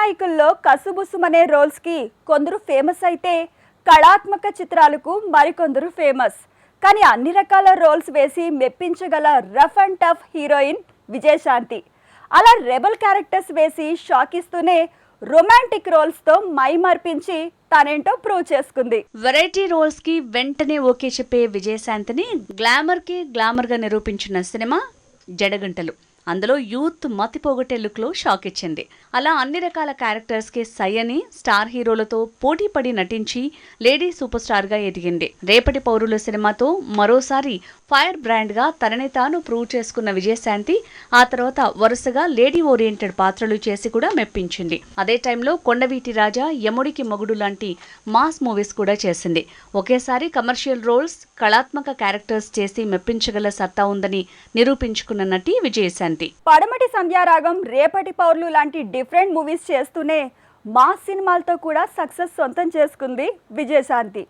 నాయకుల్లో కసుబుసుమనే రోల్స్కి కొందరు ఫేమస్ అయితే కళాత్మక చిత్రాలకు మరికొందరు ఫేమస్. కానీ అన్ని రకాల రోల్స్ వేసి మెప్పించగల rough and tough heroine Vijayashanti. అలా రెబల్ క్యారెక్టర్స్ వేసి షాక్ ఇస్తూనే రొమాంటిక్ రోల్స్ తో మై మర్పించి తనేంటో ప్రూవ్ చేసుకుంది. వెరైటీ రోల్స్ కి వెంటనే ఓకే చెప్పే విజయశాంతిని గ్లామర్ గా నిరూపించిన సినిమా జడగంటలు. అందులో యూత్ మతిపోగొట్టే లుక్ లో షాక్ ఇచ్చింది. అలా అన్ని రకాల క్యారెక్టర్స్ కి సై అని స్టార్ హీరోలతో పోటీ పడి నటించి లేడీ సూపర్ స్టార్ గా ఎదిగింది. రేపటి పౌరుల సినిమాతో మరోసారి ఫైర్ బ్రాండ్ గా తనని తాను ప్రూవ్ చేసుకున్న విజయశాంతి ఆ తర్వాత వరుసగా లేడీ ఓరియంటెడ్ పాత్రలు చేసి కూడా మెప్పించింది. అదే టైంలో కొండవీటి రాజా, యముడికి మొగుడు లాంటి మాస్ మూవీస్ కూడా చేసింది. ఒకేసారి కమర్షియల్ రోల్స్, కళాత్మక క్యారెక్టర్స్ చేసి మెప్పించగల సత్తా ఉందని నిరూపించుకున్న నటి విజయశాంతి. పడమటి సంధ్యారాగం, రేపటి పౌరులు లాంటి డిఫరెంట్ మూవీస్ చేస్తూనే మాస్ సినిమాలతో కూడా సక్సెస్ సొంతం చేసుకుంది విజయశాంతి.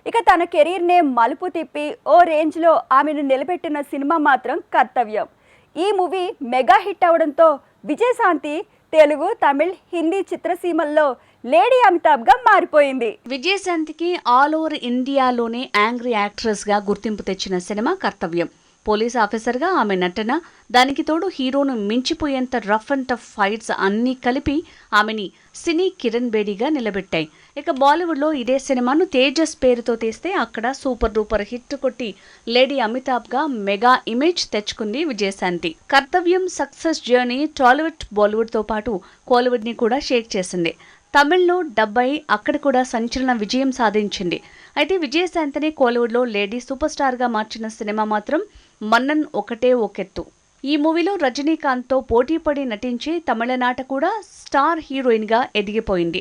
ఇక తన కెరీర్నే మలుపు తిప్పి ఓ రేంజ్లో ఆమెను నిలబెట్టిన సినిమా మాత్రం కర్తవ్యం. ఈ మూవీ మెగా హిట్ అవడంతో విజయశాంతి తెలుగు, తమిళ్, హిందీ చిత్రసీమల్లో లేడీ అమితాబ్గా మారిపోయింది. విజయశాంతికి ఆల్ ఓవర్ ఇండియాలోనే యాంగ్రీ యాక్ట్రెస్ గా గుర్తింపు తెచ్చిన సినిమా కర్తవ్యం. పోలీస్ ఆఫీసర్గా ఆమె నటన, దానికి తోడు హీరోను మించిపోయేంత రఫ్ అండ్ టఫ్ ఫైట్స్ అన్నీ కలిపి ఆమెని సినీ కిరణ్ బేడీగా నిలబెట్టాయి. ఇక బాలీవుడ్లో ఇదే సినిమాను తేజస్ పేరుతో తీస్తే అక్కడ సూపర్ డూపర్ హిట్ కొట్టి లేడీ అమితాబ్గా మెగా ఇమేజ్ తెచ్చుకుంది విజయశాంతి. కర్తవ్యం సక్సెస్ జర్నీ టాలీవుడ్, బాలీవుడ్తో పాటు కోలీవుడ్ని కూడా షేక్ చేసింది. తమిళ్లో డబ్బై అక్కడ కూడా సంచలన విజయం సాధించింది. అయితే విజయశాంతిని కోలీవుడ్లో లేడీ సూపర్ స్టార్గా మార్చిన సినిమా మాత్రం మన్నన్ ఒకటే ఒకెత్తు. ఈ మూవీలో రజనీకాంత్తో పోటీపడి నటించి తమిళనాట కూడా స్టార్ హీరోయిన్గా ఎదిగిపోయింది.